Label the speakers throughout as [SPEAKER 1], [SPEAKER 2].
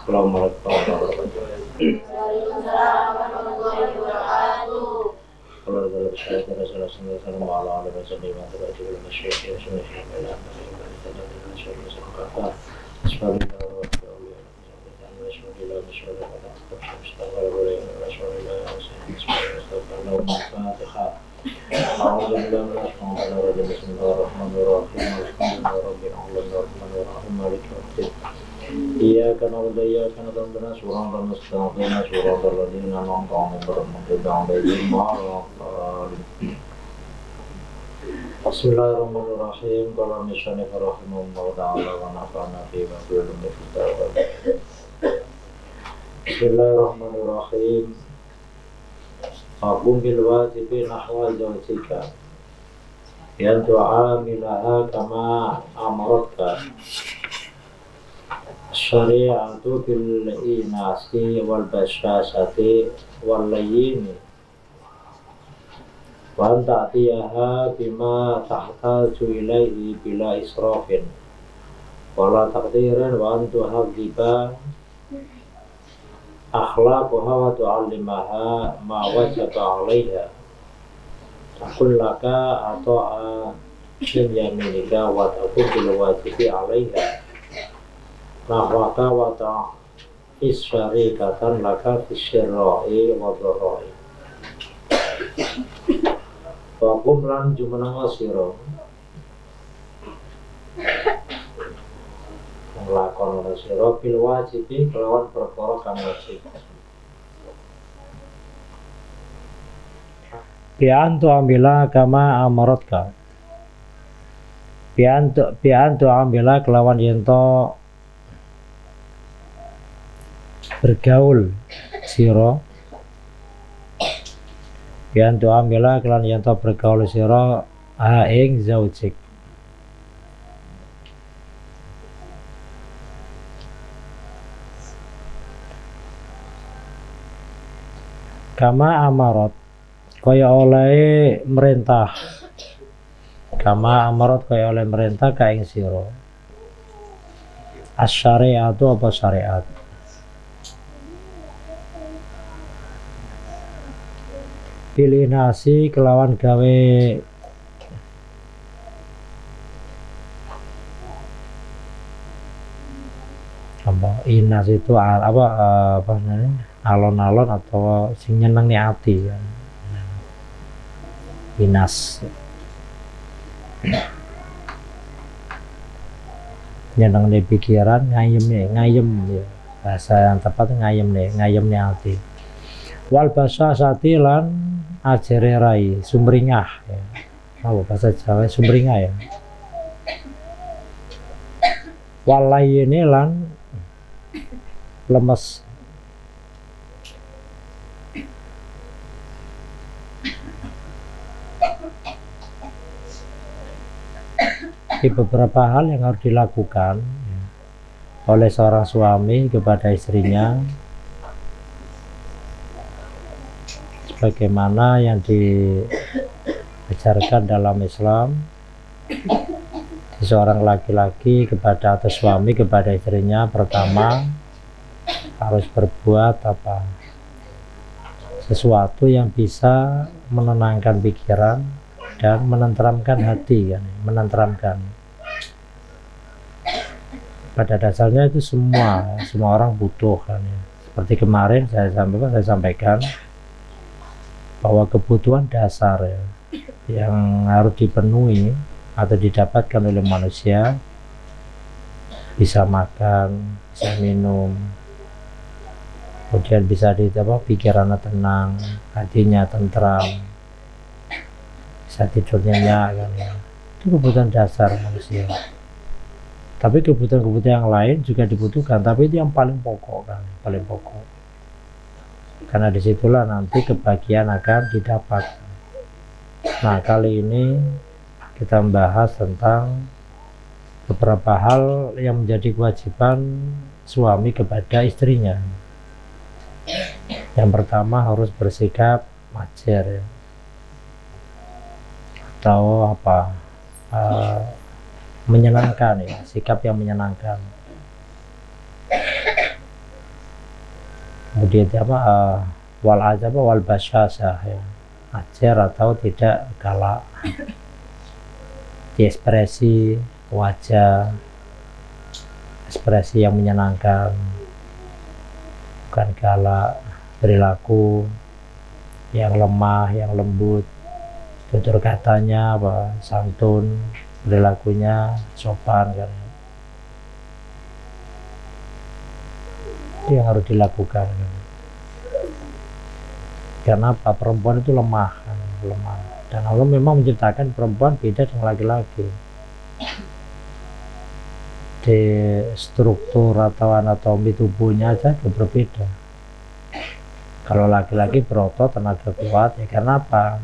[SPEAKER 1] Assalamualaikum warahmatullahi wabarakatuh. Kalau ada saya salah sama Allah ada bahasa di mata baca dalam syekh semua syekh dalam kita dengan syekh semua Iya karena budaya karena tanpa surang dan mustahil surang terlebih nanong tong bermodal dari mal. Bismillahirrahmanirrahim. Kalau misalnya rahimahullah taala wa nafa'ana fi ma kullu miftawa. Bismillahirrahmanirrahim. Aqum bil wajibi nahwa zawjika. Yan tu'amilaha kama amaratka. Syari'atu bil inasi wal basyasati wal layyin wa ta'tiyaha bima tahtaju ilaihi bila israfin wala taqdiran wa tuhadhiba akhlaquha wa tu'allimaha ma wajaba 'alaiha takun laka ata'a min yaminika wa takun bil wajibi 'alaiha nahwaka wa ta'is syarikatan laka fisyirra'i wa dharra'i wa kumlan jumeneng sira nglakon sira bil wajibi kelawan perkara kang wajib bi'antu amila kama amaratka bi'antu amila kelawan yento bergaul sira bian tu amila kelan yen to bergaul sira ha ing zaujik kama amarat kaya oleh merintah kama amarat kaya oleh merintah ka ing sira as-syari'atu apa syariat pilih nasi kelawan gawe apa inas itu apa namanya alon-alon atau sing nyenengi ati ya. Inas nyeneng di pikiran ngayem ya bahasa yang tepat ngayem nih ati wal basa satilan ajere rai sumringah ya. Oh, bahasa Jawa sumringah ya. Walai ini lan lemes. Di beberapa hal yang harus dilakukan ya, oleh seorang suami kepada istrinya bagaimana yang diajarkan dalam Islam seorang laki-laki kepada atau suami kepada istrinya pertama harus berbuat apa sesuatu yang bisa menenangkan pikiran dan menenteramkan hati kan menenteramkan pada dasarnya itu semua orang butuh kan ya. Seperti kemarin saya sampaikan bahwa kebutuhan dasar ya, yang harus dipenuhi atau didapatkan oleh manusia bisa makan, bisa minum, kemudian bisa pikirannya tenang, hatinya tentram, bisa tidur nyenyak kan ya. Itu kebutuhan dasar manusia. Tapi kebutuhan-kebutuhan yang lain juga dibutuhkan, tapi itu yang paling pokok kan, paling pokok. Karena disitulah nanti kebahagiaan akan didapat. Nah kali ini kita membahas tentang beberapa hal yang menjadi kewajiban suami kepada istrinya. Yang pertama harus bersikap majer ya. Atau apa menyenangkan ya, sikap yang menyenangkan. kemudian apa wal ajab wal basyasah ya, ajar atau tidak galak, di ekspresi wajah, ekspresi yang menyenangkan, bukan galak, perilaku yang lemah, yang lembut, tutur katanya apa santun, perilakunya sopan kan. Itu yang harus dilakukan kan. Karena apa? Perempuan itu lemah kan, lemah. Dan Allah memang menciptakan perempuan beda dengan laki-laki. Di struktur atau anatomi tubuhnya aja berbeda. Kalau laki-laki berotot, tenaga kuat, ya karena apa?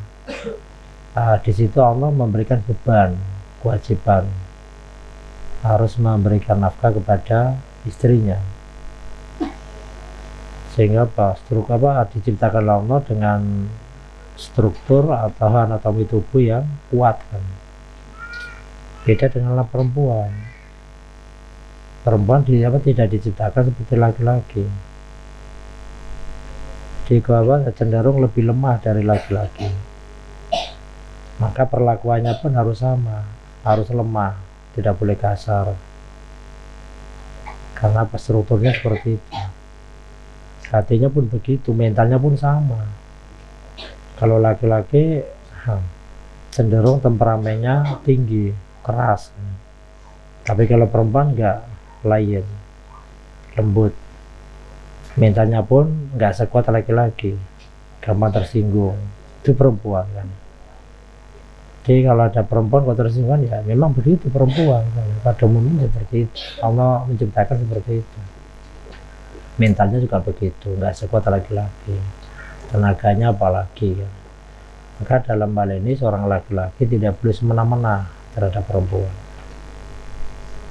[SPEAKER 1] Di situ Allah memberikan beban, kewajiban, harus memberikan nafkah kepada istrinya. Sehingga apa? Struktur apa diciptakan Allah dengan struktur atau anatomi tubuh yang kuat kan. Beda dengan perempuan. Perempuan tidak diciptakan seperti laki-laki. Cenderung lebih lemah dari laki-laki. Maka perlakuannya pun harus sama, harus lemah, tidak boleh kasar. Karena strukturnya seperti itu. Hatinya pun begitu, mentalnya pun sama. Kalau laki-laki cenderung temperamennya tinggi, keras. Tapi kalau perempuan enggak, lain, lembut. Mentalnya pun enggak sekuat laki-laki, gampang tersinggung. Itu perempuan kan. Jadi kalau ada perempuan kalau tersinggung ya memang begitu perempuan kan. Pada umumnya seperti itu. Allah menciptakan seperti itu. Mentalnya juga begitu, enggak sekuat laki-laki. Tenaganya apalagi kan. Maka dalam hal ini seorang laki-laki tidak boleh semena-mena terhadap perempuan.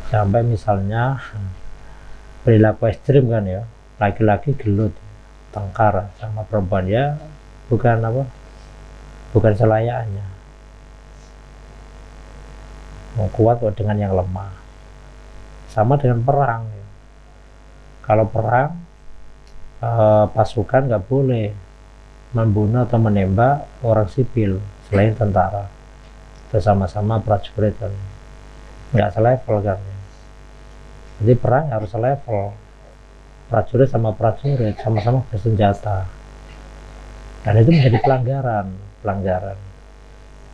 [SPEAKER 1] Sampai misalnya perilaku ekstrim kan ya, laki-laki gelut, tengkar sama perempuan ya, bukan selayaknya. Mau kuat dengan yang lemah. Sama dengan perang ya. Kalau perang pasukan nggak boleh membunuh atau menembak orang sipil selain tentara. Itu sama-sama prajurit kan, nggak selevel kan. Jadi perang harus selevel, prajurit sama prajurit sama-sama bersenjata. Dan itu menjadi pelanggaran.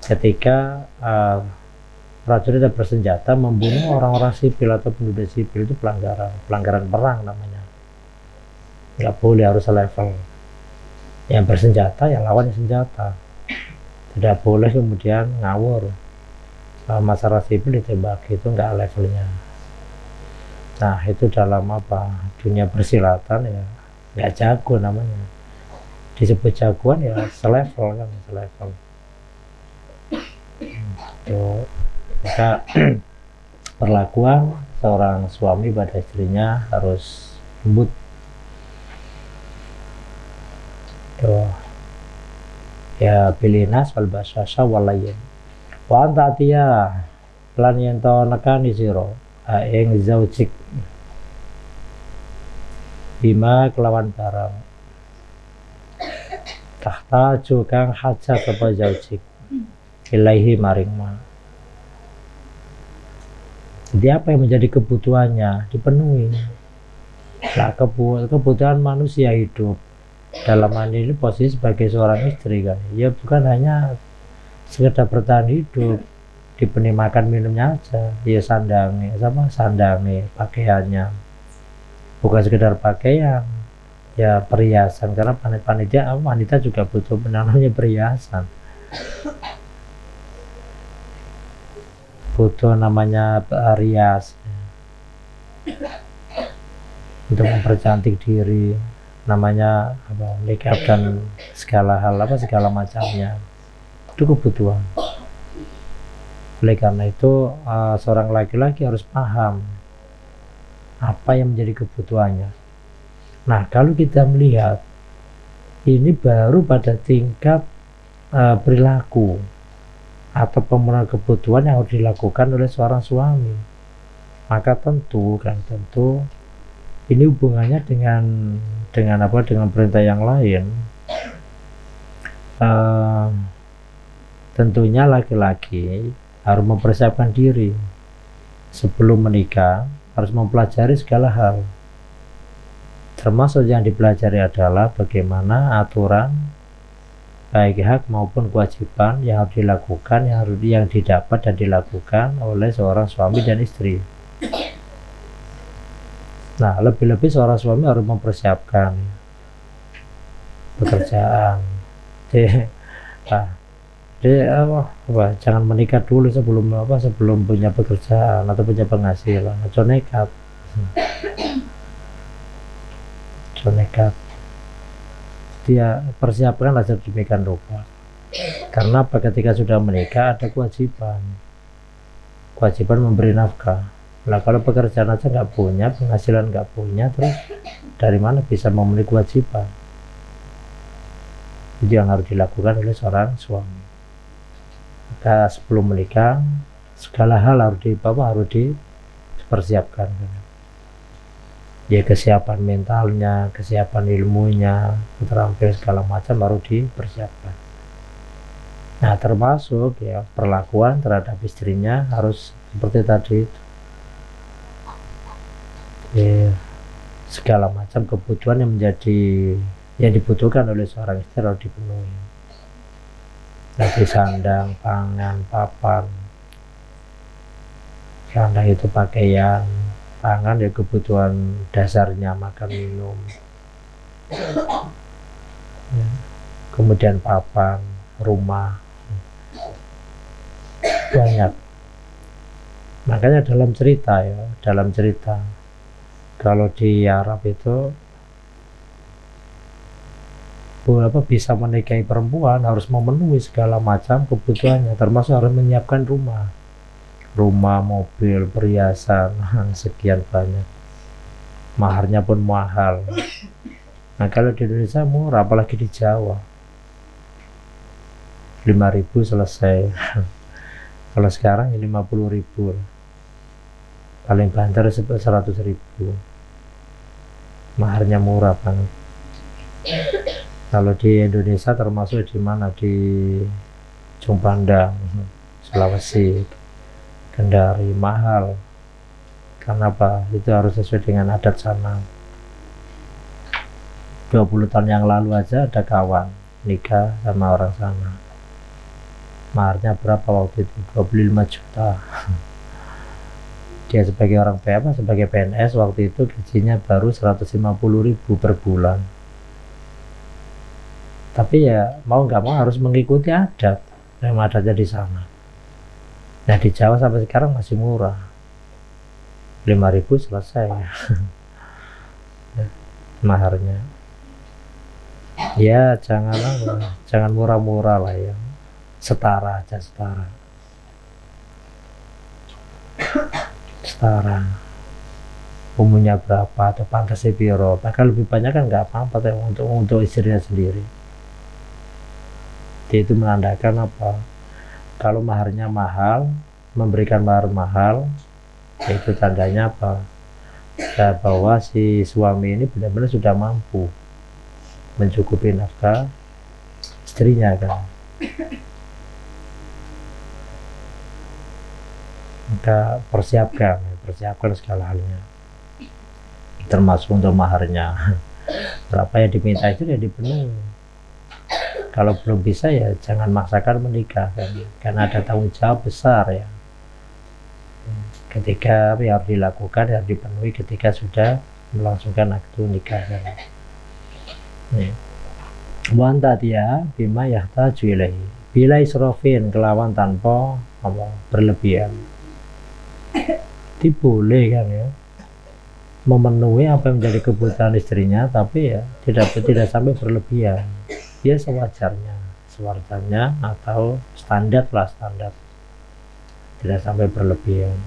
[SPEAKER 1] Ketika prajurit yang bersenjata membunuh orang-orang sipil atau penduduk sipil, itu pelanggaran perang namanya. Nggak boleh, harus selevel. Yang bersenjata yang lawan senjata. Tidak boleh kemudian ngawur. Masyarakat sipil ditembak, itu nggak levelnya. Nah itu dalam dunia persilatan ya nggak jago namanya. Disebut jagoan ya selevel kan, selevel. Maka perlakuan seorang suami pada istrinya harus lembut. Ya bilinas wal basyasha walayin. Wa anta atiya lan yen to nekani sira ing zaujik bima kelawan barang tahta jukang hajat apa zaujik ilaihi maring ma. Jadi apa yang menjadi kebutuhannya dipenuhi. Nah, kebutuhan manusia hidup dalam hal ini posisi sebagai seorang istri kan, ya bukan hanya sekedar bertahan hidup, dipenuhi makan minumnya aja, ya sandangi, pakaiannya, bukan sekedar pakaian, ya perhiasan, karena wanita juga butuh namanya perhiasan, butuh namanya rias untuk mempercantik diri, namanya makeup dan segala hal segala macamnya, itu kebutuhan. Oleh karena itu seorang laki-laki harus paham apa yang menjadi kebutuhannya. Nah kalau kita melihat ini baru pada tingkat perilaku atau pemenuhan kebutuhan yang harus dilakukan oleh seorang suami, maka tentu ini hubungannya dengan dengan perintah yang lain. Tentunya laki-laki harus mempersiapkan diri sebelum menikah, harus mempelajari segala hal, termasuk yang dipelajari adalah bagaimana aturan baik hak maupun kewajiban yang harus dilakukan, yang didapat dan dilakukan oleh seorang suami dan istri. Nah, lebih-lebih seorang suami harus mempersiapkan pekerjaan. Jangan menikah dulu sebelum punya pekerjaan atau punya penghasilan. Nekat. Dia persiapkanlah sedemikian rupa. Karena ketika sudah menikah ada kewajiban memberi nafkah. Nah, kalau pekerjaan aja nggak punya, penghasilan nggak punya, terus dari mana bisa memenuhi kewajiban? Itu yang harus dilakukan oleh seorang suami. Maka sebelum menikah segala hal harus dipersiapkan. Ya, kesiapan mentalnya, kesiapan ilmunya, keterampilan segala macam baru dipersiapkan. Nah, termasuk ya perlakuan terhadap istrinya harus seperti tadi. Ya, segala macam kebutuhan yang dibutuhkan oleh seorang istri harus dipenuhi. Dari sandang, pangan, papan. Sandang itu pakaian, pangan ya kebutuhan dasarnya, makan minum. Ya. Kemudian papan, rumah, banyak. Makanya dalam cerita kalau di Arab itu bisa menikahi perempuan harus memenuhi segala macam kebutuhannya, termasuk harus menyiapkan rumah, mobil, perhiasan, sekian banyak. Maharnya pun mahal. Nah, kalau di Indonesia murah, apalagi di Jawa 5.000 selesai. Kalau sekarang ya 50.000, paling banter 100.000. Maharnya murah banget. Kalau di Indonesia termasuk di mana? Di Jumpandang, Sulawesi, Kendari, mahal. Karena apa? Itu harus sesuai dengan adat sana. 20 tahun yang lalu aja ada kawan nikah sama orang sana. Maharnya berapa waktu itu? 25 juta. Dia sebagai orang sebagai PNS waktu itu gajinya baru 150.000 per bulan. Tapi ya mau nggak mau harus mengikuti adat yang adatnya di sana. Nah, di Jawa sampai sekarang masih murah, 5.000 selesai. Maharnya ya jangan murah-murah lah ya, setara aja, setara umumnya berapa atau pantasnya piro, bahkan lebih banyak kan nggak apa-apa untuk istrinya sendiri. Dia itu menandakan apa? Kalau maharnya mahal, memberikan mahar mahal, itu tandanya apa? Ya, bahwa si suami ini benar-benar sudah mampu mencukupi nafkah istrinya kan. Maka persiapkan segala halnya, termasuk untuk maharnya. Berapa yang diminta itu ya dipenuhi. Kalau belum bisa ya jangan maksakan menikah kan, karena ada tanggung jawab besar ya. Ketika harus dilakukan, harus dipenuhi ketika sudah melangsungkan akad nikah kan. Wanta dia bima yahtaju ilaihi bila israfin, kelawan tanpa berlebihan. Boleh kan ya, memenuhi apa yang menjadi kebutuhan istrinya, tapi ya tidak sampai berlebihan. Ya sewajarnya atau standar, tidak sampai berlebihan.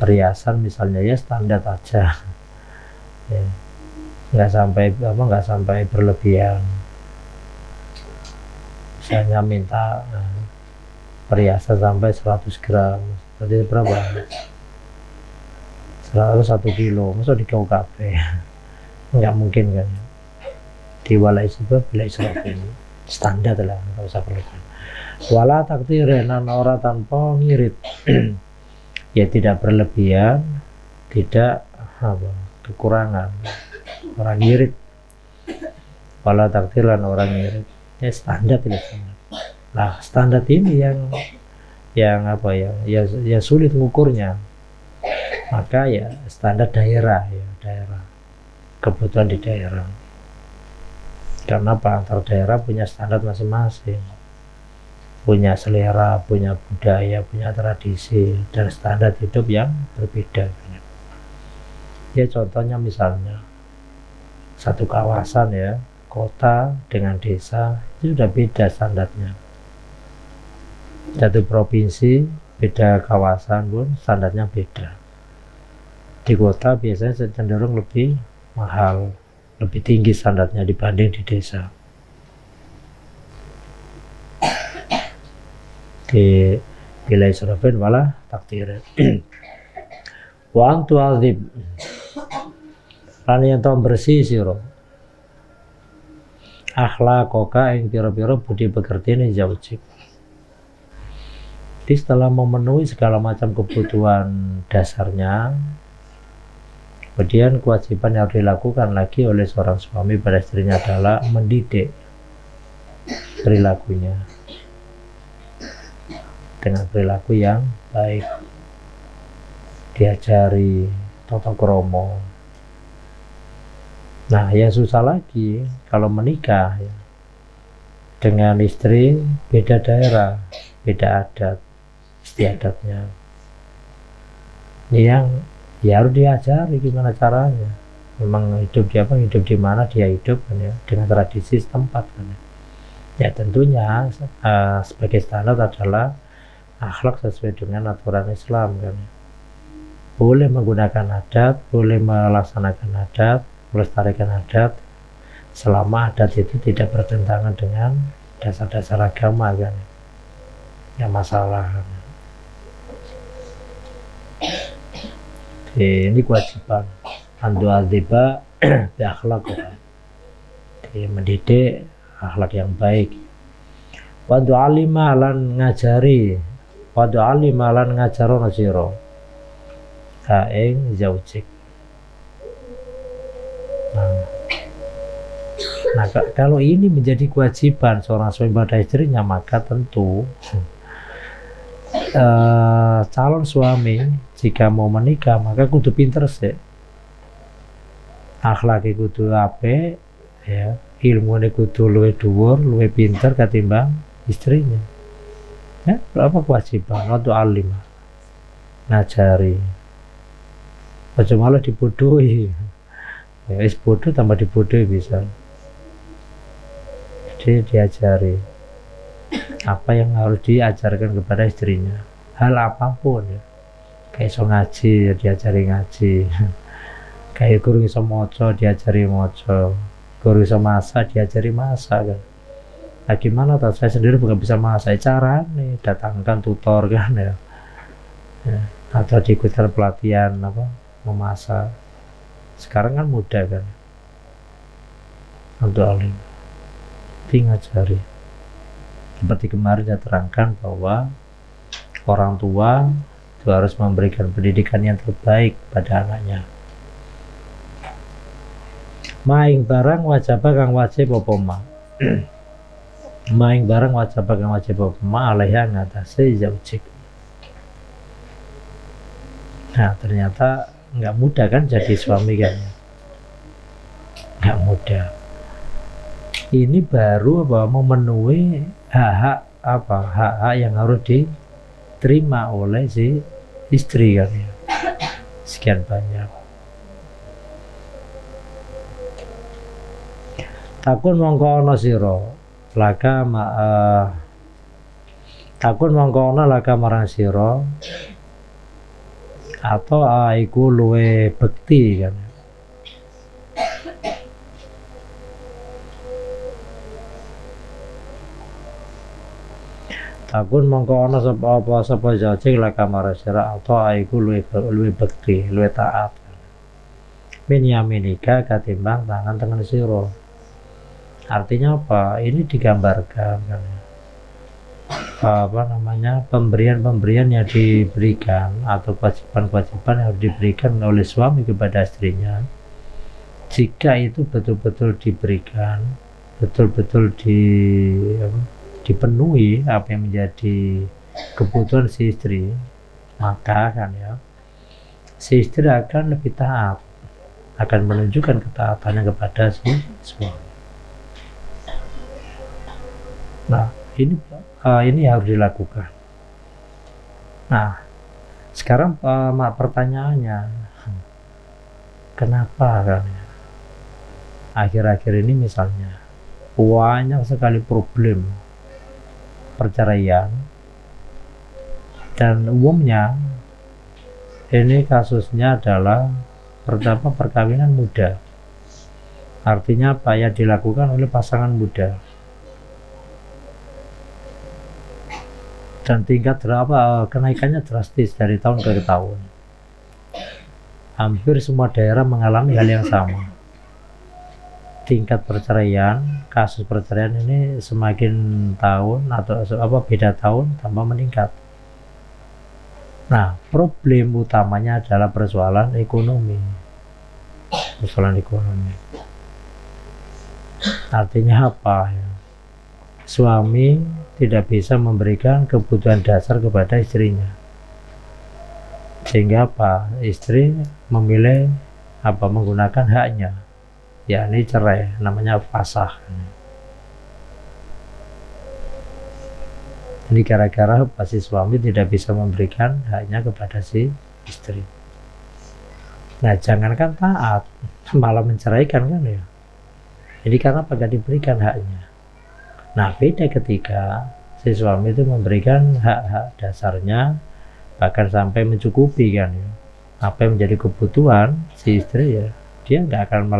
[SPEAKER 1] Perhiasan misalnya ya standar aja ya, nggak sampai berlebihan. Misalnya minta perhiasan sampai 100 gram, berarti berapa? 1 kilo masa di kau kafe nggak mungkin kan. Di wala isbah bila israfin standar lah, nggak usah berlebihan. Wala takdiran ora tanpa ngirit ya tidak berlebihan, tidak kekurangan, orang ngirit. Wala takdiran orang ngirit ya standar, tidak standar. Nah standar ini yang sulit mengukurnya, maka ya standar daerah, kebutuhan di daerah. Karena antar daerah punya standar masing-masing, punya selera, punya budaya, punya tradisi, dan standar hidup yang berbeda. Ya contohnya misalnya satu kawasan ya, kota dengan desa itu sudah beda standarnya. Satu provinsi beda kawasan pun standarnya beda. Di kota biasanya cenderung lebih mahal, lebih tinggi standarnya dibanding di desa. Di bila israfin malah takdir. Wa antu azib lan yen to bersih sira akhlakoka ing pira-pira budi pekertiane zaujik. Jadi setelah memenuhi segala macam kebutuhan dasarnya, kemudian kewajiban yang harus dilakukan lagi oleh seorang suami pada istrinya adalah mendidik perilakunya dengan perilaku yang baik, diajari tata krama. Nah yang susah lagi kalau menikah ya, dengan istri beda daerah, beda adat istiadatnya, yang ya harus diajari gimana caranya. Memang hidup di mana dia hidup kan ya, dengan tradisi setempat kan ya. Ya tentunya sebagai standar adalah akhlak sesuai dengan aturan Islam kan ya. Boleh menggunakan adat, boleh melaksanakan adat, melestarikan adat, selama adat itu tidak bertentangan dengan dasar-dasar agama kan ya. Ya masalah kan. Ini kewajiban antu aziba bi akhlak, mendidik akhlak yang baik. Wadu alima lan ngajari, wadu alima lan ngajaro nasiro kaeng zaujik. Nah kalau ini menjadi kewajiban seorang suami pada istrinya, maka tentu calon suami jika mau menikah maka kudu pinter sih, akhlak kudu apik ya, ilmu kudu luwih dhuwur, luwih pinter ketimbang istrinya ya. Berapa kewajiban waktu alim ngajari, aja malah dibodohi ya, is bodoh tambah dibodohi bisa. Jadi diajari apa yang harus diajarkan kepada istrinya, hal apapun ya. Kayak iso ngaji ya diajari ngaji, kayak guru iso moco diajari moco, guru iso masak diajari masak kan. Nah gimana tuh, saya sendiri bukan bisa masak, cara nih datangkan tutor kan ya, atau diikutkan pelatihan apa memasak. Sekarang kan mudah kan untuk alim ngajari. Seperti kemarin saya terangkan bahwa orang tua itu harus memberikan pendidikan yang terbaik pada anaknya. Maing barang wajib kang wajib apa ma. Maing barang wajib kang wajib apa ma alaiha ngatasi zaujik. Nah ternyata nggak mudah kan jadi suami kan, nggak mudah. Ini baru memenuhi hak-hak yang harus diterima oleh si istri kan ya. Sekian banyak. Takun mongko ana sira laka takun mongko ana laka marang sira atau iku luwe bekti kan. Akun mongko ana sapa jajing la kamar sira atau iku luwih bekti, luwih taat. Min yaminika katimbang tangan tengen sira. Artinya apa? Ini digambarkan kan, pemberian-pemberian yang diberikan atau kewajiban-kewajiban yang diberikan oleh suami kepada istrinya, jika itu betul-betul diberikan, betul-betul dipenuhi apa yang menjadi kebutuhan si istri, maka kan ya si istri akan lebih taat, akan menunjukkan ketaatannya kepada si suami. Nah, ini harus dilakukan. Nah, sekarang pertanyaannya, kenapa kan ya? Akhir-akhir ini misalnya banyak sekali problem perceraian, dan umumnya ini kasusnya adalah pertama perkawinan muda. Artinya apa yang dilakukan oleh pasangan muda, dan tingkat kenaikannya drastis dari tahun ke tahun. Hampir semua daerah mengalami hal yang sama. Tingkat perceraian, kasus perceraian ini semakin tahun atau beda tahun tambah meningkat. Nah, problem utamanya adalah persoalan ekonomi. Persoalan ekonomi. Artinya apa ya? Suami tidak bisa memberikan kebutuhan dasar kepada istrinya, sehingga apa? Istri memilih menggunakan haknya, yakni cerai, namanya fasakh. Jadi gara-gara si suami tidak bisa memberikan haknya kepada si istri. Nah, jangankan taat, malah menceraikan kan ya. Jadi karena apa? Gak diberikan haknya. Nah, beda ketika si suami itu memberikan hak-hak dasarnya, bahkan sampai mencukupi kan ya, apa yang menjadi kebutuhan si istri ya, dia nggak akan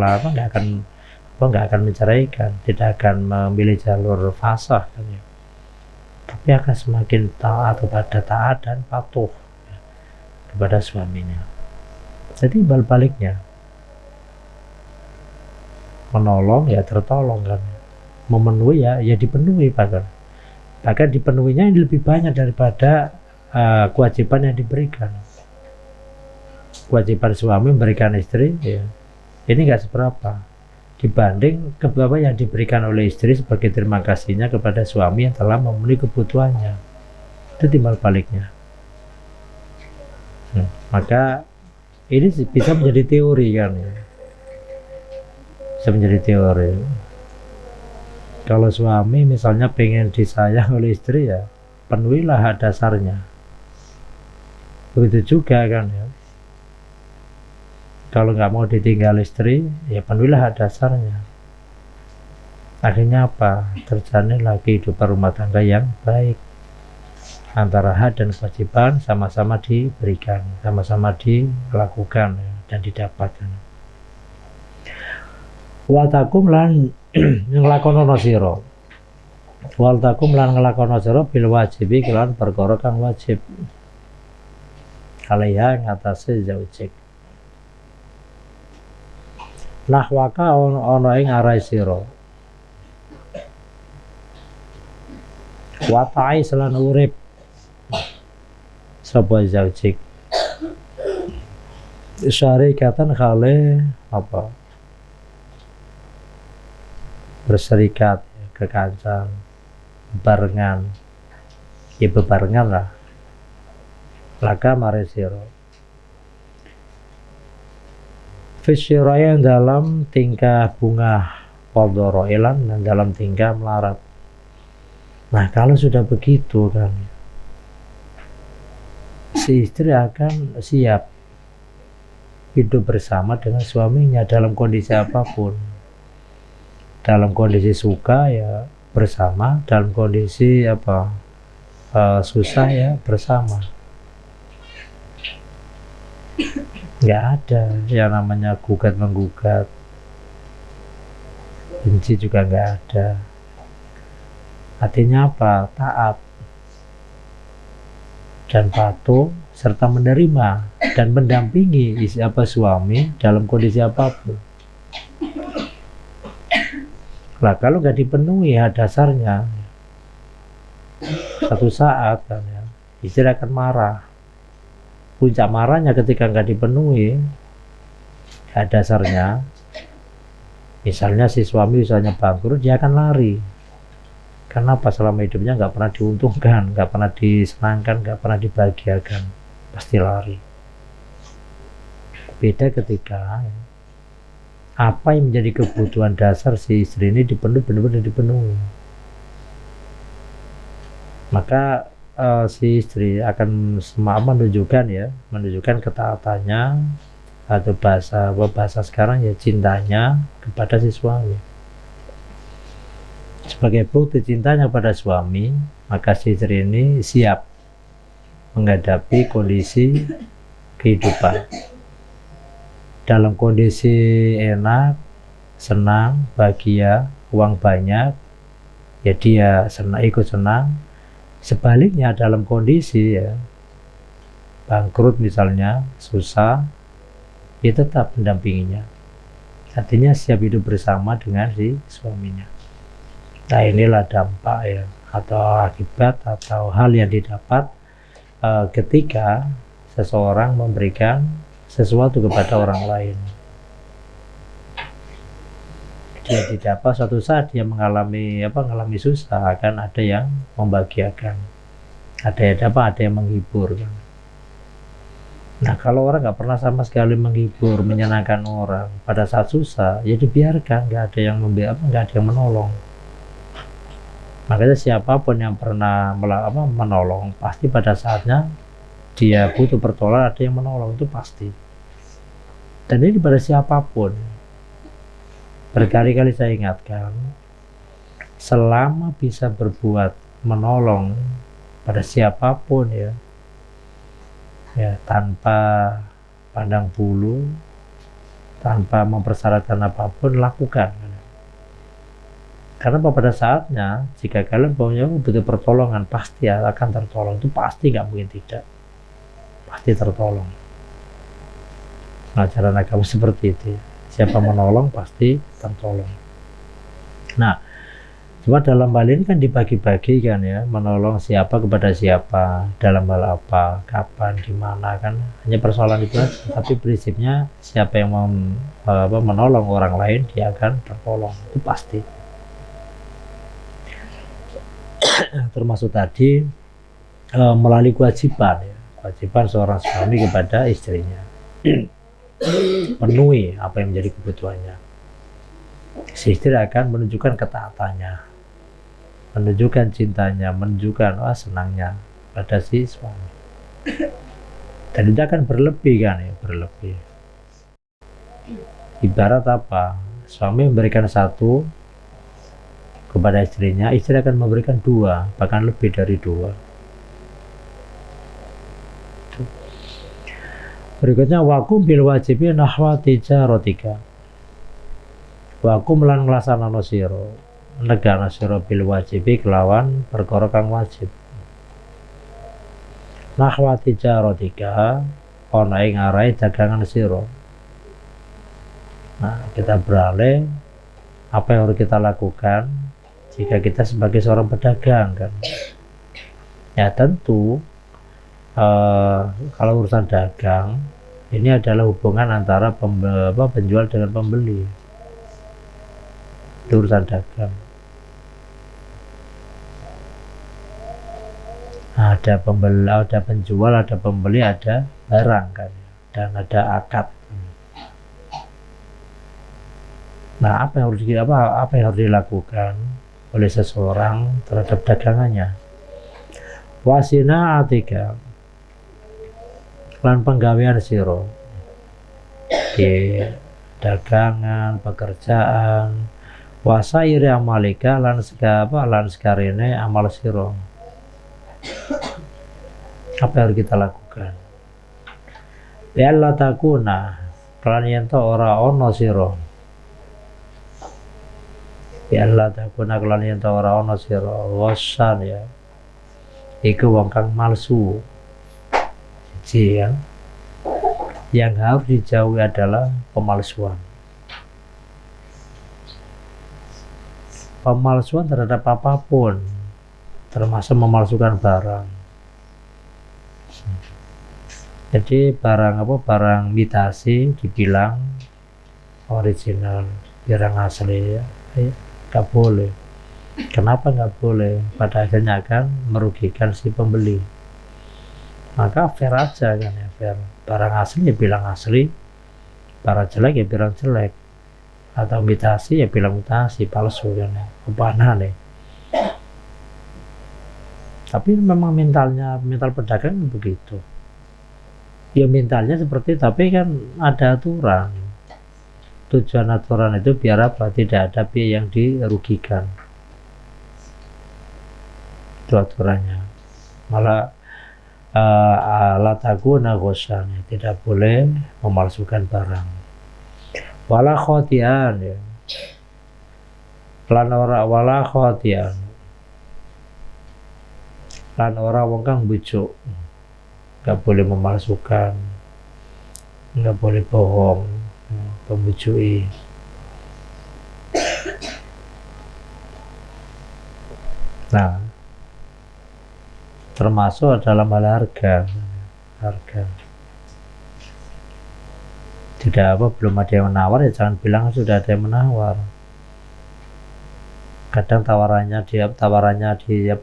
[SPEAKER 1] nggak akan menceraikan, tidak akan memilih jalur fasakh kan ya, tapi akan semakin taat dan patuh ya, kepada suaminya. Jadi baliknya, menolong ya tertolong kan, memenuhi ya dipenuhi, bahkan dipenuhinya ini lebih banyak daripada kewajiban yang diberikan. Kewajiban suami memberikan istri ya, ini nggak seberapa dibanding keberapa yang diberikan oleh istri sebagai terima kasihnya kepada suami yang telah memenuhi kebutuhannya. Itu timbal baliknya. Maka ini bisa menjadi teori kan ya, bisa menjadi teori. Kalau suami misalnya pengen disayang oleh istri ya, penuhilah hak dasarnya. Begitu juga kan ya, kalau nggak mau ditinggal istri ya penuhilah hak dasarnya. Akhirnya apa? Terjalin lagi kehidupan rumah tangga yang baik, antara hak dan kewajiban sama-sama diberikan, sama-sama dilakukan ya, dan didapatkan. Watakum lan nglakonono sira, waltakum lan nglakono sira bil wajibi kelan perkara kang wajib alaiha ngatasi zaujik. Nahwaka ono ing arai sira, watai selan urip sapa zaujik, syarikatan khale berserikat ya, kekancan, bebarengan ya, bebarengan lah laka maresiro fisyiraya dalam tingkah bunga podoroilan dan dalam tingkah melarat. Nah, kalau sudah begitu kan si istri akan siap hidup bersama dengan suaminya dalam kondisi apapun. Dalam kondisi suka ya bersama, dalam kondisi susah ya bersama. Nggak ada yang namanya gugat menggugat, benci juga nggak ada. Artinya apa? Taat. dan patuh serta menerima dan mendampingi suami dalam kondisi apapun. Nah, kalau nggak dipenuhi hak dasarnya, satu saat kan ya, istri akan marah. Puncak marahnya ketika nggak dipenuhi hak dasarnya, misalnya si suami misalnya bangkrut, dia akan lari. Karena apa? Selama hidupnya nggak pernah diuntungkan, nggak pernah disenangkan, nggak pernah dibahagiakan, pasti lari. Beda ketika apa yang menjadi kebutuhan dasar si istri ini benar-benar dipenuhi, maka si istri akan menunjukkan ketaatannya, atau bahasa sekarang ya cintanya kepada si suami. Sebagai bukti cintanya pada suami, maka si istri ini siap menghadapi kondisi kehidupan. Dalam kondisi enak, senang, bahagia, uang banyak, ya dia ikut senang. Sebaliknya dalam kondisi ya bangkrut misalnya, susah, dia tetap mendampinginya. Artinya siap hidup bersama dengan si suaminya. Nah, inilah dampak ya, atau akibat atau hal yang didapat ketika seseorang memberikan sesuatu kepada orang lain. Dia didapat suatu saat dia mengalami susah, akan ada yang membahagiakan, ada yang menghibur kan. Nah, kalau orang nggak pernah sama sekali menghibur, menyenangkan orang pada saat susah, ya dibiarkan, nggak ada yang menolong. Makanya siapapun yang pernah menolong, pasti pada saatnya dia butuh pertolongan, ada yang menolong, itu pasti. Dan ini pada siapapun. Berkali-kali saya ingatkan, selama bisa berbuat menolong pada siapapun ya tanpa pandang bulu, tanpa mempersyaratkan apapun, lakukan. Karena pada saatnya, jika kalian butuh pertolongan, pasti akan tertolong. Itu pasti, nggak mungkin tidak. Pasti tertolong. Ajaran agama seperti itu. Siapa menolong, pasti tertolong. Nah, cuma dalam hal ini kan dibagi-bagi kan ya, menolong siapa kepada siapa, dalam hal apa, kapan, di mana kan. Hanya persoalan itu aja. Tapi prinsipnya, siapa yang mau menolong orang lain, dia akan tertolong. Itu pasti. Termasuk tadi melalui kewajiban seorang suami kepada istrinya, penuhi apa yang menjadi kebutuhannya. Si istri akan menunjukkan ketaatannya, menunjukkan cintanya, menunjukkan senangnya pada si suami. Dan itu akan berlebih kan ya, berlebih. Ibarat apa? Suami memberikan satu kepada istrinya, istri akan memberikan dua, bahkan lebih dari dua. Berikutnya, wakum bil wajibi nahwa tijaratika. Wakum lan nglaksanakan sira, negana sira bil wajibi kelawan perkara kang wajib. Nahwa tijaratika, ana ing arahe dagangan sira. Nah, kita beralih apa yang harus kita lakukan jika kita sebagai seorang pedagang kan. Ya tentu kalau urusan dagang ini adalah hubungan antara penjual dengan pembeli. Itu urusan dagang. Ada penjual, ada pembeli, ada barang kan, dan ada akad. Nah, apa yang harus dilakukan oleh seseorang terhadap dagangannya? Wasina atika lan penggawean siro di dagangan, pekerjaan, wasairi amalika lan sekarene amal siro. Apa yang harus kita lakukan? Ya Allah takuna kelan yen to ora ono siro. Ya Allah takuna kelan yen to ora ono siro wasan ya. Iku wong kang malsu, suci ya. Yang harus dijauhi adalah pemalsuan. Pemalsuan terhadap apapun, termasuk memalsukan barang. Jadi barang imitasi dibilang original, barang asli ya, nggak boleh. Kenapa nggak boleh? Pada akhirnya akan merugikan si pembeli. Maka fair aja kan ya, fair. Barang asli ya bilang asli, barang jelek ya bilang jelek, atau imitasi ya bilang imitasi, palsu kan ya, kepanan ya. Tapi memang mental pedagang begitu. Ya mentalnya seperti, tapi kan ada aturan. Tujuan aturan itu biar apa? Tidak ada pihak yang dirugikan. Itu aturannya. Malah latakuna ghosan, tidak boleh memalsukan barang. Wala khotian ya. Wala khotian. Lan ora wong kang bujuk, nggak boleh memalsukan, nggak boleh bohong, pembujui. Nah, termasuk dalam hal harga. Tidak belum ada yang menawar ya jangan bilang sudah ada yang menawar. Kadang tawarannya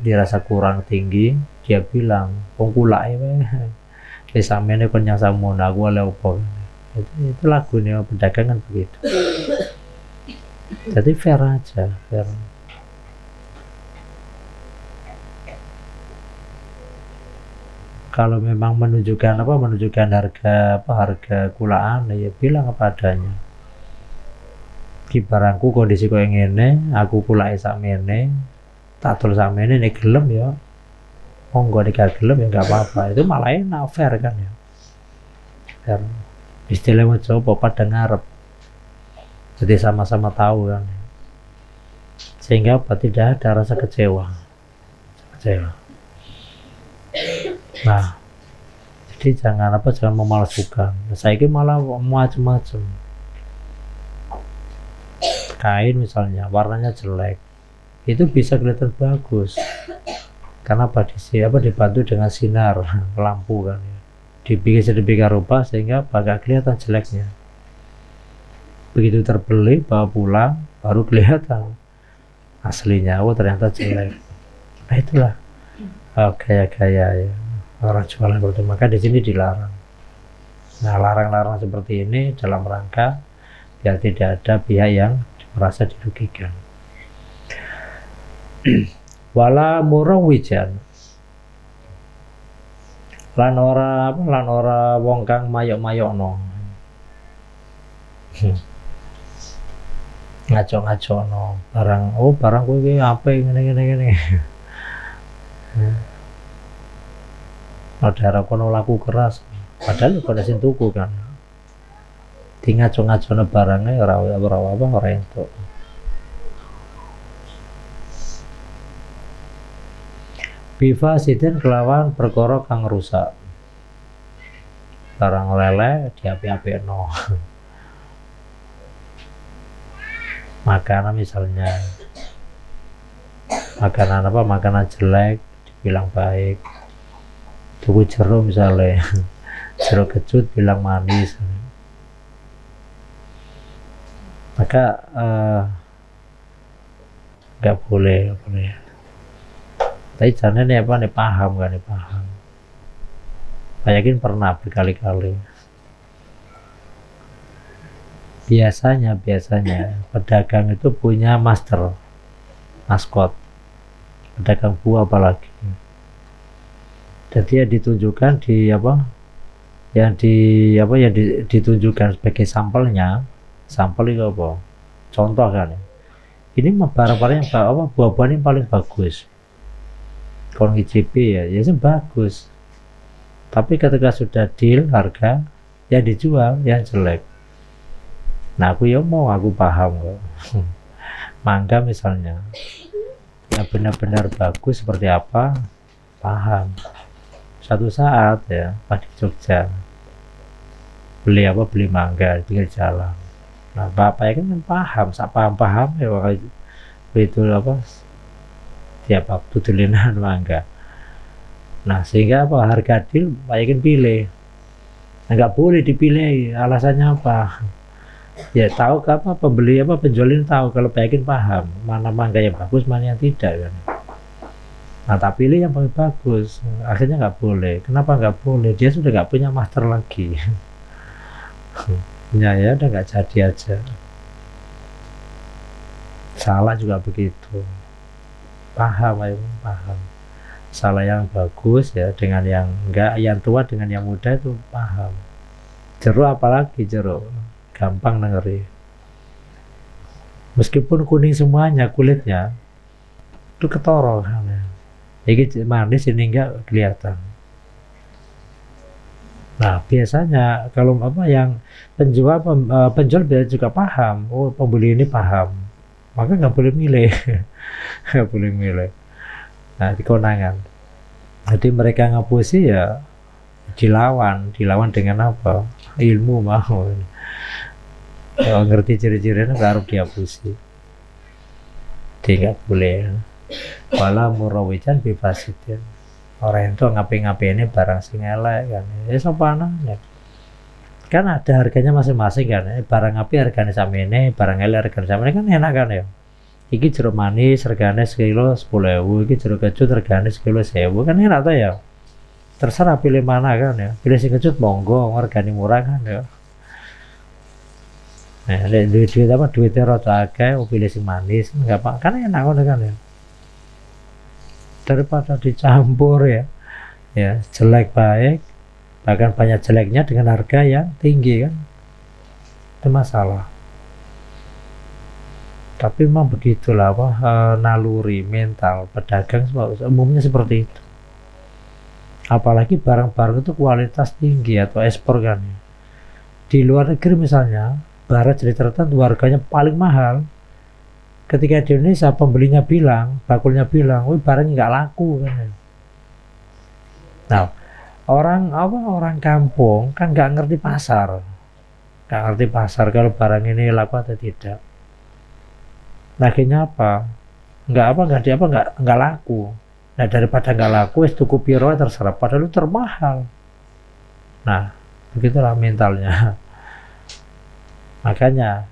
[SPEAKER 1] dirasa kurang tinggi, dia bilang pengkulai di samene kon yang samun aku oleh opo. Itu lagunya pedagang kan begitu. Jadi fair aja, fair. Kalau memang menunjukkan harga kulaan ya bilang apa adanya. Ki barangku kondisi koyo ngene, aku kulake sakmene, tak tol sakmene nek gelem ya. Monggo nek gak gelem ya enggak apa-apa. Itu malah enak, fair kan ya. Fair. Istilahnya coba pada ngarep. Jadi sama-sama tahu kan. Sehingga tidak ada rasa kecewa. Nah, jadi jangan memalsukan. Saya ini malah macam-macam. Kain misalnya warnanya jelek, itu bisa kelihatan bagus karena dibantu dengan sinar lampu kan ya. Dibikin sedemikian rupa sehingga agak kelihatan jeleknya. Begitu terbeli bawa pulang baru kelihatan aslinya, ternyata jelek. Nah itulah gaya-gaya ya orang jualan produk. Maka di sini dilarang. Nah larang-larang seperti ini dalam rangka biar tidak ada pihak yang merasa dirugikan. Wala murawijan, lan ora wong kang mayok-mayokno, ngaco-ngacono barang kowe apa ngene. Ada kono laku keras, padahal pada sing tuku kan. Di ngaco-ngacono barangnya ora entuk. Bifa sidin kelawan perkara kang rusak. Barang lele diapi-apikno. Makanan misalnya. Makanan jelek dibilang baik. Tuku jeruk misalnya. Jeruk kecut bilang manis. Maka nggak boleh. Tapi caranya nih paham. Saya yakin pernah berkali-kali. Biasanya pedagang itu punya maskot, pedagang buah apalagi. Jadi ya ditunjukkan ditunjukkan sebagai sampelnya. Sampel itu apa? Contoh kan. Ini barang-barang yang buah-buahan yang paling bagus. Kalau ngicipi ya bagus. Tapi ketika sudah deal harga, ya dijual yang jelek. Nah aku paham kok. Mangga misalnya, yang benar-benar bagus seperti apa, paham. Satu saat ya pas di Jogja beli mangga di pinggir jalan. Nah bapaknya kan paham, sak paham ya waktu itu tiap waktu tulinan mangga. Nah sehingga harga deal Pak Yakin pilih. Nah, nggak boleh dipilih, alasannya apa? Ya tahu pembeli penjual ini tahu kalau Pak Yakin paham mana mangga yang bagus, mana yang tidak kan. Nah tak pilih yang paling bagus, akhirnya nggak boleh. Kenapa nggak boleh? Dia sudah nggak punya master lagi. Ya udah nggak jadi aja. Salah juga begitu, paham paham. Salah yang bagus ya dengan yang enggak, yang tua dengan yang muda itu paham. Jeruk apalagi jeruk, gampang dengeri. Meskipun kuning semuanya kulitnya, itu ketoro kan ya. Ini manis ini enggak kelihatan. Nah biasanya kalau yang penjual biasanya juga paham, oh pembeli ini paham, maka nggak boleh milih. Nggak boleh milih. Nah di konangan, jadi mereka ngapusi ya dilawan dengan apa, ilmu mau. Kalau ngerti ciri-cirinya nggak harus dihapusi. Dia nggak boleh. Wala murawijan bifasidin. Orang itu ngapain barang sing elek kan. Ya sopanan ya. Kan ada harganya masing-masing kan. Barang api harganya sama ini, barang elek harganya sama ini kan enak kan ya. Iki jeruk manis harganya sekilo 10.000, iki jeruk kecut harganya sekilo 1.000 kan enak tuh ya. Terserah pilih mana kan ya. Pilih sing kecut monggo, harganya murah kan ya. Nah, duitnya rada akeh, pilih sing manis enggak apa, kan enak kan ya. Daripada dicampur ya jelek baik, bahkan banyak jeleknya dengan harga yang tinggi kan, itu masalah. Tapi memang begitulah naluri mental pedagang umumnya seperti itu, apalagi barang-barang itu kualitas tinggi atau ekspor kan ya. Di luar negeri misalnya barang jenis tertentu harganya paling mahal. Ketika di Indonesia pembelinya bilang, bakulnya bilang, wih barangnya nggak laku kan. Nah, orang kampung kan nggak ngerti pasar, kalau barang ini laku atau tidak. Nah, akhirnya nggak laku. Nah, daripada nggak laku, es tuku piro terserah, padahal itu termahal. Nah, begitulah mentalnya. Makanya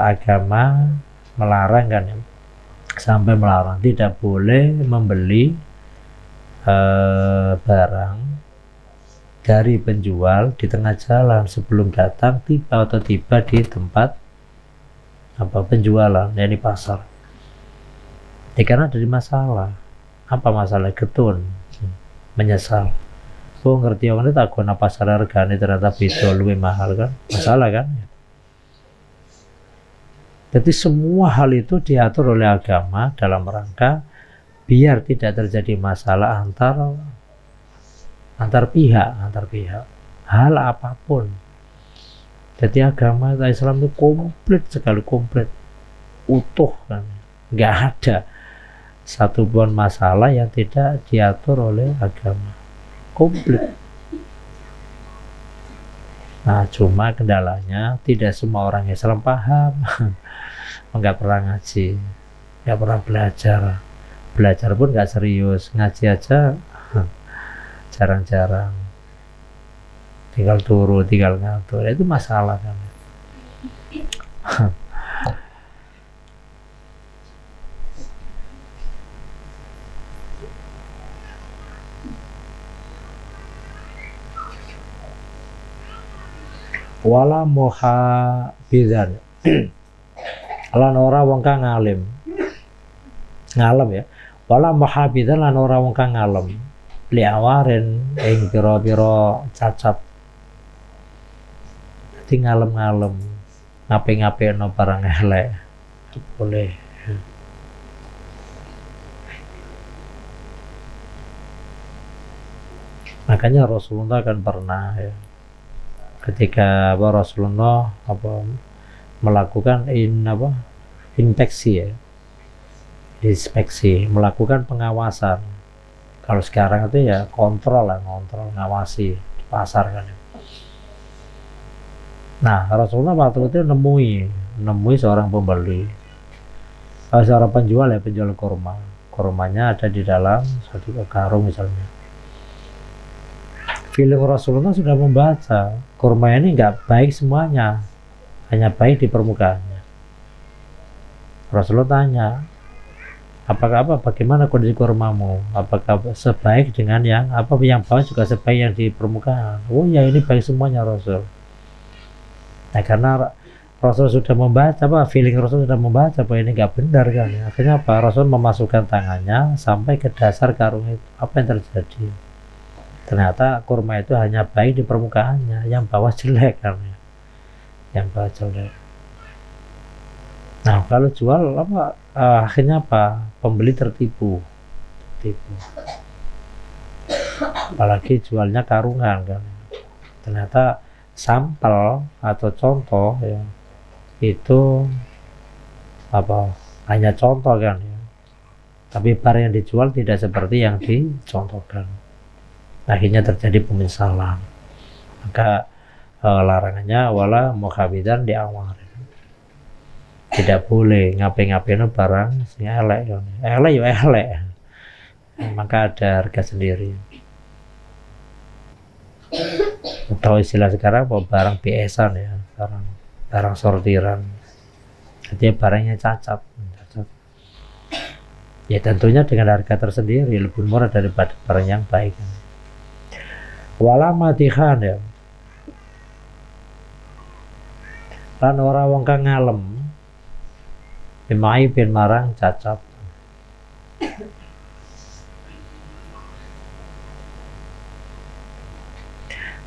[SPEAKER 1] agama melarang kan ya, sampai melarang tidak boleh membeli barang dari penjual di tengah jalan sebelum datang tiba di tempat penjualan, ya di pasar. Ya, karena dari masalah getun, menyesal. Ngerti orang itu tak guna pasar harganya ternyata beda lebih mahal kan, masalah kan. Jadi semua hal itu diatur oleh agama dalam rangka biar tidak terjadi masalah antar pihak, hal apapun. Jadi agama Islam itu komplit sekali, utuh kan, nggak ada satupun masalah yang tidak diatur oleh agama, komplit. Nah cuma kendalanya tidak semua orang Islam paham. Nggak pernah ngaji, nggak pernah belajar pun nggak serius, ngaji aja jarang-jarang, tinggal turu, tinggal ngatur, itu masalah kan. Wala muhabidan lan ora wong kang ngalem ya, wala muhabidan lan ora wong kang ngalem li awaren ing pira-pira cacat. Dadi ngalem ngape-ngapeno barang elek boleh. Makanya Rasulullah kan pernah ya, ketika Rasulullah melakukan inspeksi, melakukan pengawasan Kalau sekarang itu ya kontrol, ngawasi di pasar kan. Nah, Rasulullah waktu itu nemui seorang pembeli, seorang penjual kurma. Kurmanya ada di dalam satu karung misalnya. Feeling Rasulullah sudah membaca kurma ini nggak baik semuanya, hanya baik di permukaannya. Rasulullah tanya, bagaimana kondisi kurmamu? Apakah sebaik dengan yang bawah juga sebaik yang di permukaan? Oh ya, ini baik semuanya Rasul. Nah, karena Rasul sudah membaca, feeling Rasul sudah membaca bahwa ini nggak benar kan. Akhirnya Rasul memasukkan tangannya sampai ke dasar karung itu. Apa yang terjadi? Ternyata kurma itu hanya baik di permukaannya, yang bawah jelek kan. Yang bawah jelek. Nah, kalau jual akhirnya pembeli tertipu. Apalagi jualnya karungan kan. Ternyata sampel atau contoh ya, itu hanya contoh kan ya. Tapi barang yang dijual tidak seperti yang dicontohkan. Akhirnya terjadi peminsalan. Maka larangannya wala mukhabidan di awal. Tidak boleh ngapain barang sing elek kan. Elek. Maka ada harga sendiri. Atau istilah sekarang barang BS-an ya, barang sortiran. Jadi barangnya cacat. Ya tentunya dengan harga tersendiri lebih murah daripada barang yang baik. Wala matihan ya. Lan ora wong kang ngalem bimai bin marang cacat.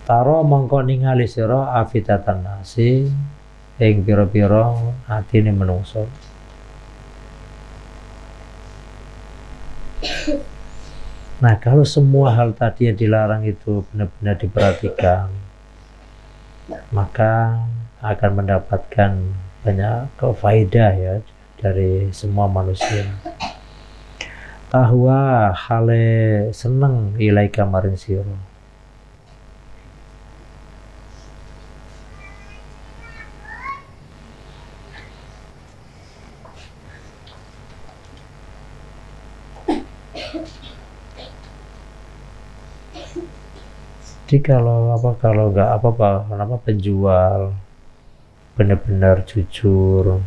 [SPEAKER 1] Taro mongko ningali sira afidatan nasi ing pira-pira atine menungso. Nah, kalau semua hal tadi yang dilarang itu benar-benar diperhatikan, maka akan mendapatkan banyak faedah ya dari semua manusia. Tahwa hale seneng ilaika maring sira. Jadi kalau nggak kenapa penjual benar-benar jujur,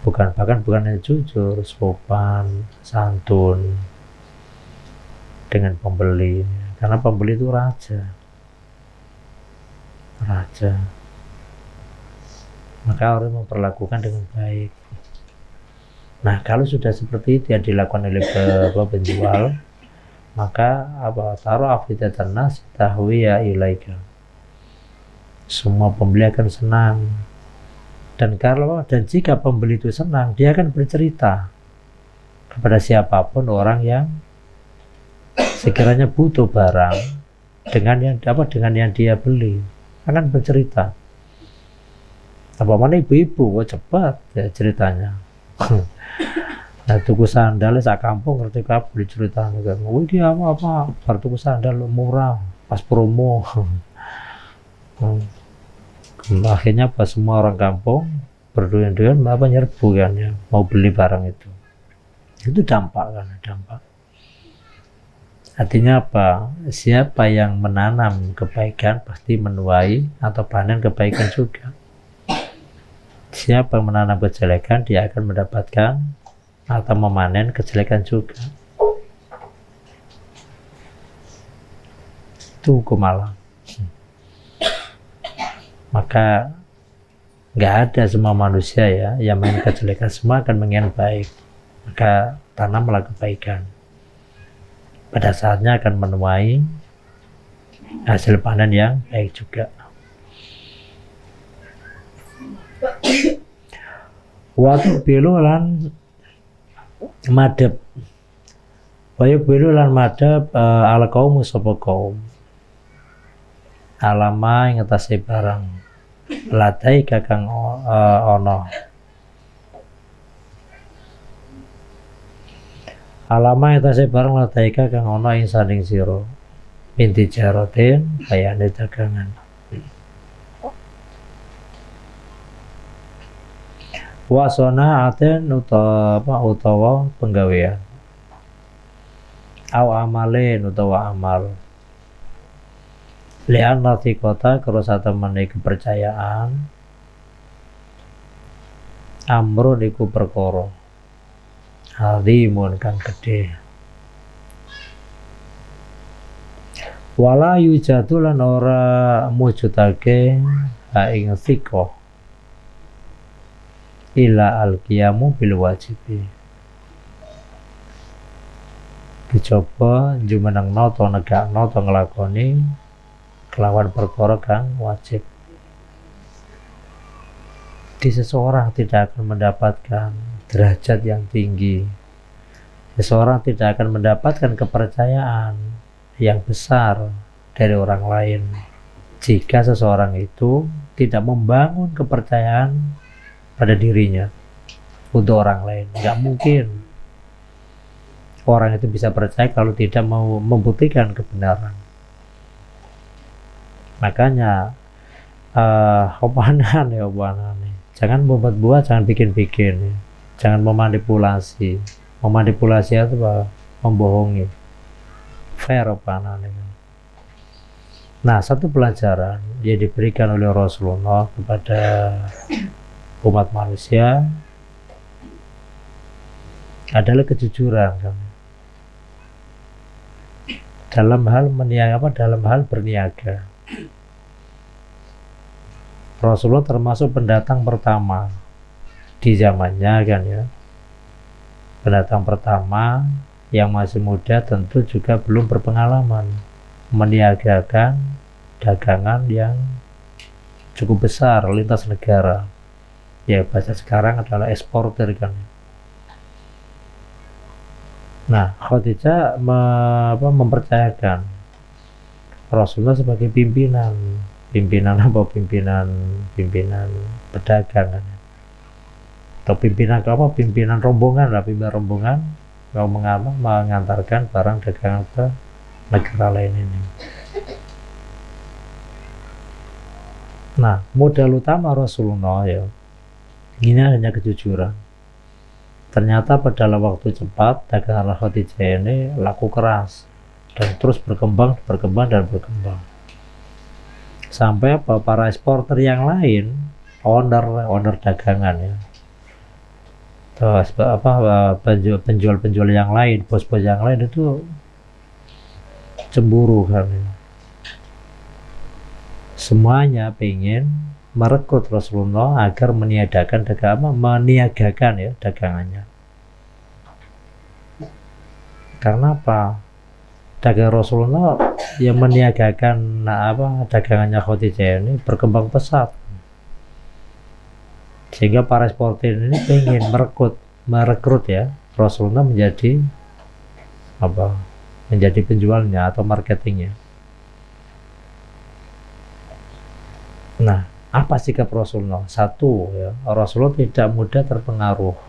[SPEAKER 1] bukan hanya jujur, sopan, santun dengan pembeli, karena pembeli itu raja, maka harus memperlakukan dengan baik. Nah, kalau sudah seperti itu yang dilakukan oleh penjual, maka taruh afidatan nas tahwiya ilaika. Semua pembeli akan senang. Dan jika pembeli itu senang, dia akan bercerita kepada siapapun orang yang sekiranya butuh barang dengan yang dia beli, akan bercerita. Mana ibu-ibu, cepat ya ceritanya. Nah, tuku sandal sak kampung ngerti kabeh diceritani kan. Oh, iki bar tuku sandal murah pas promo. Akhirnya pas semua orang kampung berduyun-duyun nyerbu kan ya, mau beli barang itu. Itu dampak. Artinya siapa yang menanam kebaikan pasti menuai atau panen kebaikan juga. Siapa yang menanam kejelekan, dia akan mendapatkan atau memanen kejelekan juga. Itu hukum alam. Maka nggak ada semua manusia ya yang menginginkan kejelekan, semua akan menginginkan baik. Maka tanamlah kebaikan. Pada saatnya akan menuai hasil panen yang baik juga. Waktu bilulan madhab ala kaum sapa kaum alama ing atase barang ladai kakang ono Alama etase barang ladaika kang ana ing sanding sira inti jarotin bayane dagangan. Wasona aten utawa penggawean. Aw amalen utawa amal. Lian nati kota karo satemene kepercayaan amrun iku perkara halimun kang gedhe. Wala yujadu lan ora mujudake ha ing sika ila al-qiyamu bil wajibi. Dicoba jumenengno to negakno to nglakoni kelawan perkara kang wajib. Di seseorang tidak akan mendapatkan derajat yang tinggi. Seseorang tidak akan mendapatkan kepercayaan yang besar dari orang lain jika seseorang itu tidak membangun kepercayaan pada dirinya untuk orang lain. Nggak mungkin orang itu bisa percaya kalau tidak mau membuktikan kebenaran. Makanya opanan jangan membuat-buat, jangan bikin-bikin, jangan memanipulasi. Memanipulasi itu apa? Membohongi. Fair opanan. Nah, satu pelajaran yang diberikan oleh Rasulullah kepada umat manusia adalah kejujuran kan? Dalam hal berniaga. Rasulullah termasuk pendatang pertama di zamannya kan ya. Pendatang pertama yang masih muda tentu juga belum berpengalaman meniagakan dagangan yang cukup besar lintas negara. Ya bahasa sekarang adalah eksportir kan. Nah, Khadijah mempercayakan Rasulullah sebagai pimpinan pedagang kan. Atau pimpinan rombongan mau mengantarkan barang dagangan ke negara lain ini. Nah, modal utama Rasulullah ya ini hanya kejujuran. Ternyata pada waktu cepat dagangan Khadijah ini laku keras dan terus berkembang. Sampai para eksporter yang lain, owner dagangan ya, terus penjual yang lain, bos-bos yang lain itu cemburu kan. Semuanya pengen merekrut Rasulullah agar meniagakan dagangannya. Karena apa? Dagang Rasulullah yang meniagakan dagangannya Khadijah ini berkembang pesat. Sehingga para eksportir ini pengen merekrut ya Rasulullah menjadi penjualnya atau marketingnya. Nah, apa sikap Rasulullah? Satu ya, Rasulullah tidak mudah terpengaruh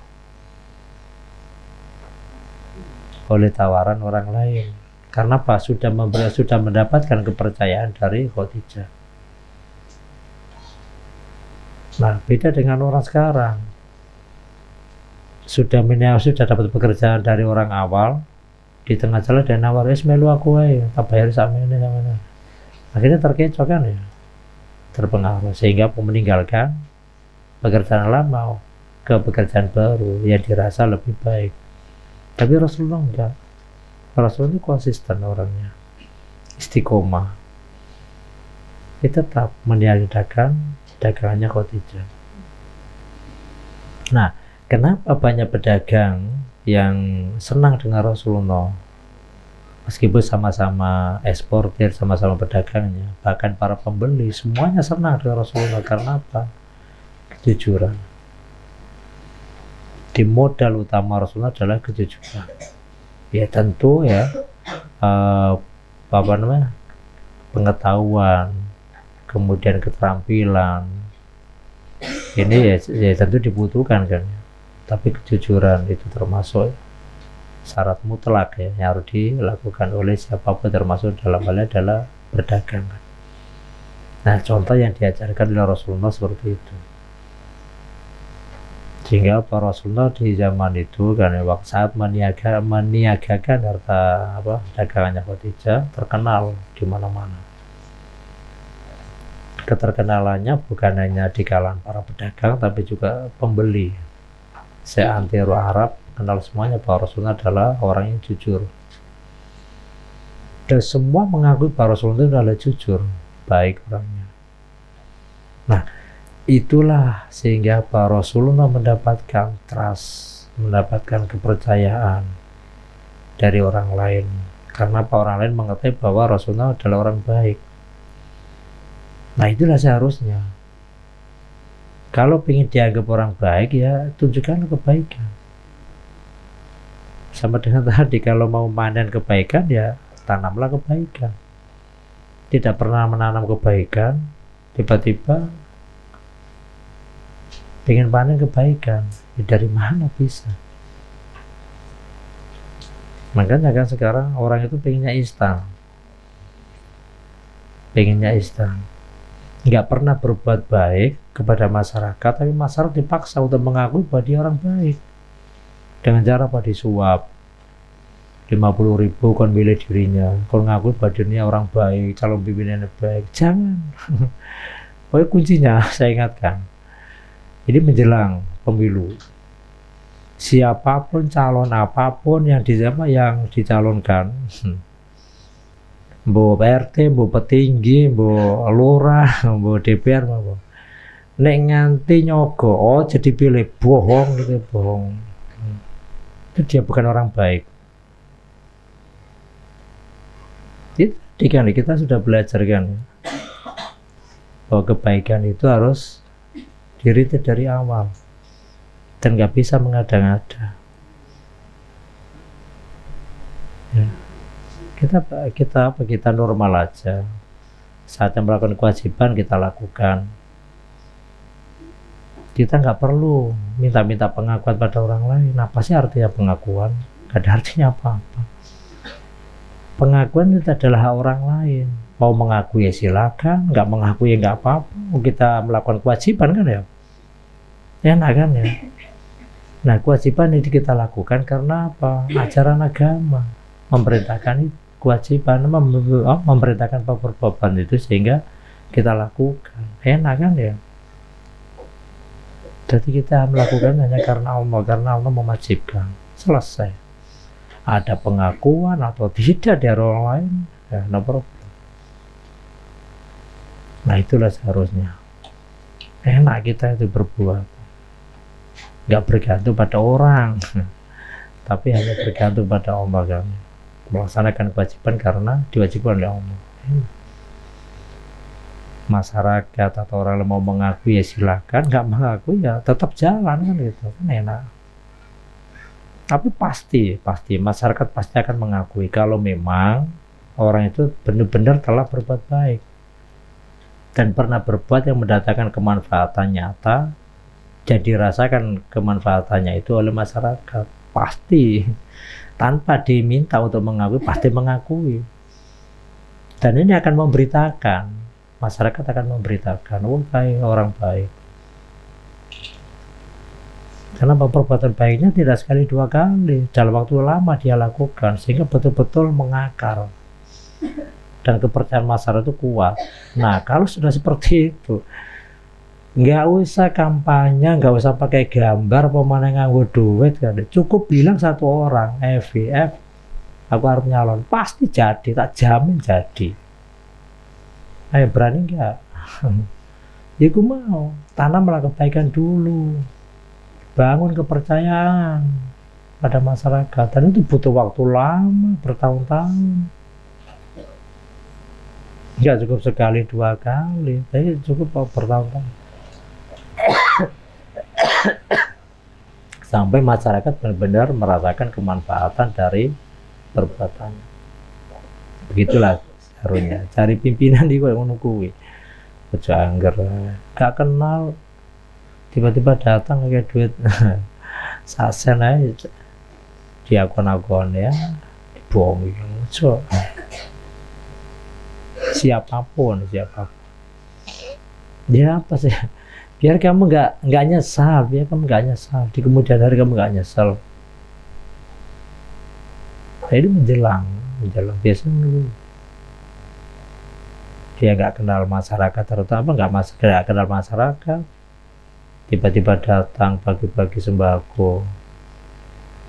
[SPEAKER 1] oleh tawaran orang lain. Karena apa? Sudah mendapatkan kepercayaan dari Khadijah. Nah, beda dengan orang sekarang. Sudah dapat pekerjaan dari orang awal, di tengah jalan dan nawar melu aku aja, tak bayar sama ini. Akhirnya terkecoh kan ya, terpengaruh sehingga meninggalkan pekerjaan lama ke pekerjaan baru yang dirasa lebih baik. Tapi Rasulullah enggak. Rasulullah konsisten orangnya, istiqomah. Dia tetap meniadakan dagangannya Khadijah. Nah, kenapa banyak pedagang yang senang dengan Rasulullah? Meskipun sama-sama eksportir, sama-sama pedagangnya, bahkan para pembeli semuanya senang dengan Rasulullah. Karena apa? Kejujuran. Di modal utama Rasulullah adalah kejujuran. Ya tentu ya pengetahuan, kemudian keterampilan ini ya tentu dibutuhkan kan, tapi kejujuran itu termasuk. syarat mutlak ya yang harus dilakukan oleh siapapun, termasuk dalam halnya adalah berdagang. Nah, contoh yang diajarkan oleh Rasulullah seperti itu. Sehingga para Rasulullah di zaman itu kan waktu saat meniagakan harta dagangannya Khadijah terkenal di mana-mana. Keterkenalannya bukan hanya di kalangan para pedagang tapi juga pembeli. Seantero Arab kenal semuanya bahwa Rasulullah adalah orang yang jujur. Dan semua mengakui bahwa Rasulullah adalah jujur, baik orangnya. Nah, itulah sehingga Pak Rasulullah mendapatkan trust, mendapatkan kepercayaan dari orang lain. Karena orang lain mengetahui bahwa Rasulullah adalah orang baik. Nah, itulah seharusnya. Kalau ingin dianggap orang baik, ya tunjukkan kebaikan. Sama dengan tadi, kalau mau panen kebaikan, ya tanamlah kebaikan. Tidak pernah menanam kebaikan, tiba-tiba pengen panen kebaikan, ya dari mana bisa? Makanya kan sekarang orang itu pengennya instan, nggak pernah berbuat baik kepada masyarakat, tapi masyarakat dipaksa untuk mengakui bahwa dia orang baik dengan cara apa? Disuap 50.000 kon milih dirinya, kon ngaku bahwa dirinya orang baik, calon pimpinannya baik. Jangan. Pokoknya kuncinya saya ingatkan, ini menjelang pemilu, siapapun calon apapun yang dicalonkan, mbok PRT, mbok petinggi, mbok lurah, mbok DPR, mbok nek nganti nyogo jadi pilih, bohong gitu, bohong. Itu dia bukan orang baik. Jadi kan kita sudah belajar kan bahwa kebaikan itu harus dirintis dari awal dan nggak bisa mengada-ngada. Ya. Kita normal aja. Saatnya melakukan kewajiban kita lakukan. Kita nggak perlu minta-minta pengakuan pada orang lain. Apa sih artinya pengakuan? Gak ada artinya apa-apa. Pengakuan itu adalah hak orang lain. Mau mengakui ya silakan, nggak mengakui ya nggak apa-apa. Kita melakukan kewajiban kan ya. Enak kan ya. Nah, kewajiban ini kita lakukan karena apa? Ajaran agama memerintahkan kewajiban, memerintahkan beban itu sehingga kita lakukan. Enak kan ya. Jadi kita melakukan hanya karena Allah mewajibkan. Selesai. Ada pengakuan atau tidak dari orang lain, ya no problem. Nah, itulah seharusnya. Enak kita itu berbuat, nggak bergantung pada orang, tapi hanya bergantung pada Allah kan. Melaksanakan kewajiban karena diwajibkan oleh Allah. Masyarakat atau orang yang mau mengakui ya silakan, nggak mengakui ya tetap jalan kan gitu, kan enak. Tapi pasti masyarakat pasti akan mengakui kalau memang orang itu benar-benar telah berbuat baik dan pernah berbuat yang mendatangkan kemanfaatan nyata dan dirasakan kemanfaatannya itu oleh masyarakat. Pasti tanpa diminta untuk mengakui, pasti mengakui. Dan ini akan memberitakan, masyarakat akan memberitakan, oh baik, orang baik. Karena perbuatan baiknya tidak sekali dua kali, dalam waktu lama dia lakukan, sehingga betul-betul mengakar dan kepercayaan masyarakat itu kuat. Nah, kalau sudah seperti itu, nggak usah kampanye, nggak usah pakai gambar pemana nganggo duit kan. Cukup bilang satu orang, FVF, aku harus nyalon, pasti jadi, tak jamin jadi. Ayo, berani nggak? Ya aku mau, tanamlah kebaikan dulu. Bangun kepercayaan pada masyarakat, dan itu butuh waktu lama, bertahun-tahun. Nggak cukup sekali dua kali, tapi cukup bertahun-tahun. Sampai masyarakat benar-benar merasakan kemanfaatan dari perbuatannya. Begitulah seharusnya. Cari pimpinan di kau ngono kuwi. Ojo angger, gak kenal tiba-tiba datang kayak duit sasen aja di akun-akun ya dibohongi so, siapapun ya apa sih, biar kamu nggak nyesal, di kemudian hari kamu nggak nyesal. Nah, itu menjelang biasanya dia nggak kenal masyarakat, terutama nggak kenal masyarakat, tiba-tiba datang bagi-bagi sembako,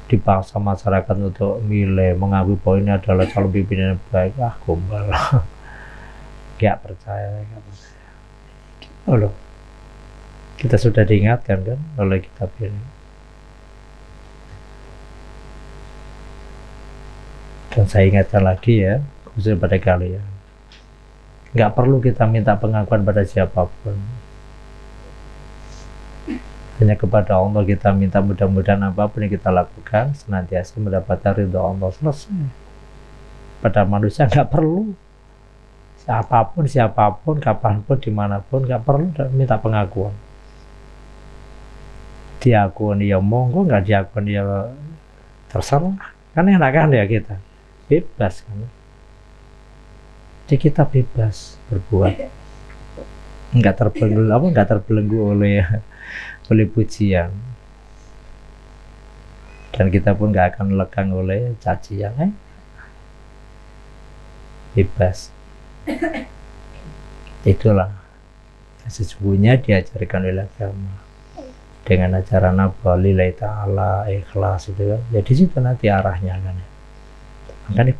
[SPEAKER 1] dipaksa masyarakat untuk milih, mengaku bahwa ini adalah calon pimpinan yang baik. Gombal. Nggak percaya. Oh loh, kita sudah diingatkan kan oleh kitab ini. Dan saya ingatkan lagi ya, khususnya pada kalian, nggak perlu kita minta pengakuan pada siapapun, hanya kepada Allah kita minta. Mudah-mudahan apapun yang kita lakukan senantiasa mendapatkan ridho Allah. Selesai. Pada manusia nggak perlu siapapun, kapanpun, dimanapun, nggak perlu minta pengakuan. Diakui ya monggo, nggak diakui ya terserah, kan enak kan ya, kita bebas kan. Jadi kita bebas berbuat, nggak terbelenggu oleh pujian, dan kita pun nggak akan lekang oleh cacian. Bebas. Itulah sesungguhnya diajarkan oleh agama dengan ajaran apa, lillahi ta'ala, ikhlas itu kan. Ya di situ nanti arahnya kan. Makanya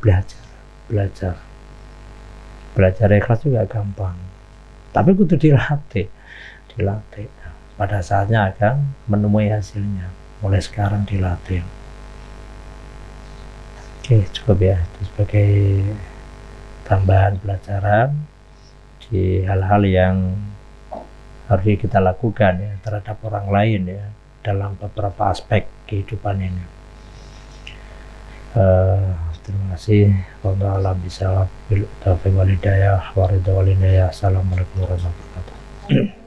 [SPEAKER 1] belajar ikhlas juga gampang, tapi kudu dilatih. Pada saatnya akan menemui hasilnya. Mulai sekarang dilatih. Oke, cukup ya, itu sebagai tambahan pelajaran di hal-hal yang harus kita lakukan ya terhadap orang lain ya dalam beberapa aspek kehidupan ini. Terima kasih. Wallahu bisa bil taufiq wal hidayah wa ridha wal hidayah. Assalamualaikum warahmatullahi wabarakatuh.